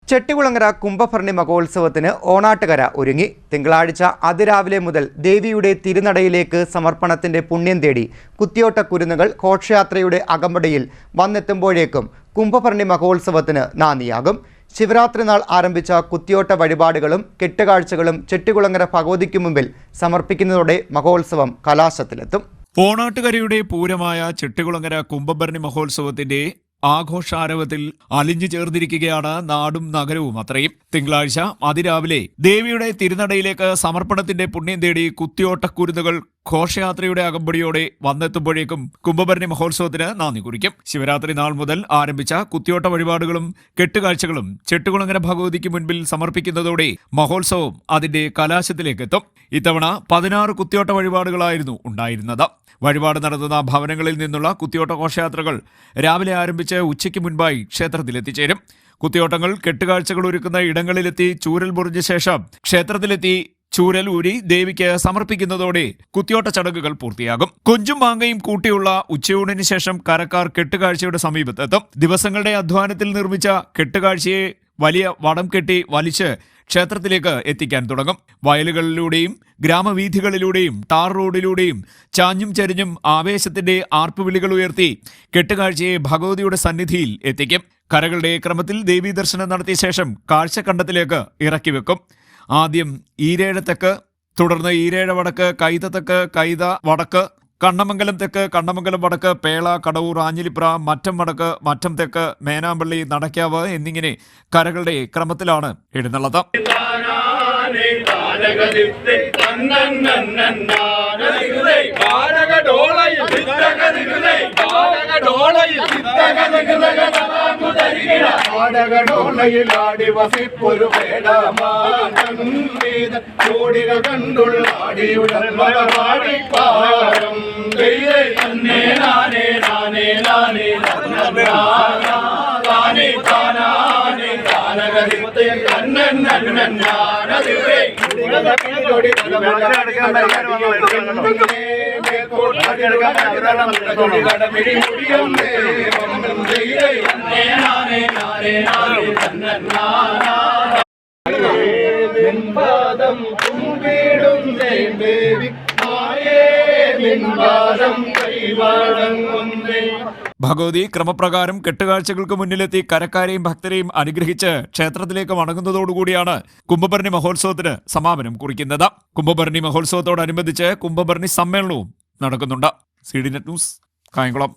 ചെട്ടികുളങ്ങര കുംഭഭരണി മഹോത്സവത്തിന് ഓണാട്ടുകര ഒരുങ്ങി. തിങ്കളാഴ്ച അതിരാവിലെ മുതൽ ദേവിയുടെ തിരുനടയിലേക്ക് സമർപ്പണത്തിന്റെ പുണ്യം തേടി കുത്തിയോട്ട കുരുന്നുകൾ ഘോഷയാത്രയുടെ അകമ്പടിയിൽ വന്നെത്തുമ്പോഴേക്കും കുംഭഭരണി മഹോത്സവത്തിന് നാന്ദിയാകും. ശിവരാത്രി നാൾ ആരംഭിച്ച കുത്തിയോട്ട വഴിപാടുകളും കെട്ടുകാഴ്ചകളും ചെട്ടികുളങ്ങര ഭഗവതിക്ക് മുമ്പിൽ സമർപ്പിക്കുന്നതോടെ മഹോത്സവം കലാശത്തിലെത്തും. ഓണാട്ടുകരയുടെ പൂരമായ ചെട്ടികുളങ്ങര കുംഭഭരണി മഹോത്സവത്തിന്റെ ആഘോഷാരവത്തിൽ അലിഞ്ഞു ചേർന്നിരിക്കുകയാണ് നാടും നഗരവും അത്രയും. തിങ്കളാഴ്ച അതിരാവിലെ ദേവിയുടെ തിരുനടയിലേക്ക് സമർപ്പണത്തിന്റെ പുണ്യം തേടി കുത്തിയോട്ടക്കുരുന്നുകൾ ഘോഷയാത്രയുടെ അകമ്പടിയോടെ വന്നെത്തുമ്പോഴേക്കും കുംഭഭരണി മഹോത്സവത്തിന് നാന്ദി കുറിക്കും. ശിവരാത്രി നാൾ മുതൽ ആരംഭിച്ച കുത്തിയോട്ട വഴിപാടുകളും കെട്ടുകാഴ്ചകളും ചെട്ടികുളങ്ങര ഭഗവതിക്ക് മുൻപിൽ സമർപ്പിക്കുന്നതോടെ മഹോത്സവം അതിന്റെ കലാശത്തിലേക്കെത്തും. ഇത്തവണ 16 കുത്തിയോട്ട വഴിപാടുകളായിരുന്നു ഉണ്ടായിരുന്നത്. വഴിപാട് നടത്തുന്ന ഭവനങ്ങളിൽ നിന്നുള്ള കുത്തിയോട്ട ഘോഷയാത്രകൾ രാവിലെ ആരംഭിച്ച് ഉച്ചയ്ക്ക് മുൻപായി ക്ഷേത്രത്തിലെത്തിച്ചേരും. കുത്തിയോട്ടങ്ങൾ കെട്ടുകാഴ്ചകൾ ഒരുക്കുന്ന ഇടങ്ങളിലെത്തി ചൂരൽ മുറിഞ്ഞ ശേഷം ക്ഷേത്രത്തിലെത്തി ചൂരൽ ഊരി ദേവിക്ക് സമർപ്പിക്കുന്നതോടെ കുത്തിയോട്ട ചടങ്ങുകൾ പൂർത്തിയാകും. കൊഞ്ചും മാങ്ങയും കൂട്ടിയുള്ള ഉച്ചയൂണിന് ശേഷം കരക്കാർ കെട്ടുകാഴ്ചയുടെ സമീപത്തെത്തും. ദിവസങ്ങളുടെ അധ്വാനത്തിൽ നിർമ്മിച്ച കെട്ടുകാഴ്ചയെ വലിയ വടം കെട്ടി വലിച്ച് ക്ഷേത്രത്തിലേക്ക് എത്തിക്കാൻ തുടങ്ങും. വയലുകളിലൂടെയും ഗ്രാമവീഥികളിലൂടെയും ടാർ റോഡിലൂടെയും ചാഞ്ഞും ചരിഞ്ഞും ആവേശത്തിന്റെ ആർപ്പുവിളികൾ ഉയർത്തി കെട്ടുകാഴ്ചയെ ഭഗവതിയുടെ സന്നിധിയിൽ എത്തിക്കും. കരകളുടെ ക്രമത്തിൽ ദേവീ ദർശനം നടത്തിയ ശേഷം കാഴ്ചക്കണ്ടത്തിലേക്ക് ഇറക്കി വെക്കും. ആദ്യം ഈരേഴ തെക്ക്, തുടർന്ന് ഈരേഴ വടക്ക്, കൈത തെക്ക്, കൈത വടക്ക്, കണ്ണമംഗലം തെക്ക്, കണ്ണമംഗലം വടക്ക്, പേള, കടവൂർ, ആഞ്ഞിലിപ്ര, മറ്റം വടക്ക്, മറ്റം തെക്ക്, മേനാമ്പള്ളി, നടക്കാവ് എന്നിങ്ങനെ കരകളുടെ ക്രമത്തിലാണ് എഴുന്നള്ളത്. ഭഗവതി ക്രമപ്രകാരം കെട്ടുകാഴ്ചകൾക്ക് മുന്നിലെത്തി കരക്കാരെയും ഭക്തരെയും അനുഗ്രഹിച്ച് ക്ഷേത്രത്തിലേക്ക് മടങ്ങുന്നതോടുകൂടിയാണ് കുംഭഭരണി മഹോത്സവത്തിന് സമാപനം കുറിക്കുന്നത്. കുംഭഭരണി മഹോത്സവത്തോടനുബന്ധിച്ച് കുംഭഭരണി സമ്മേളനവും നടക്കുന്നുണ്ട്. CDNet news, Kayamkulam.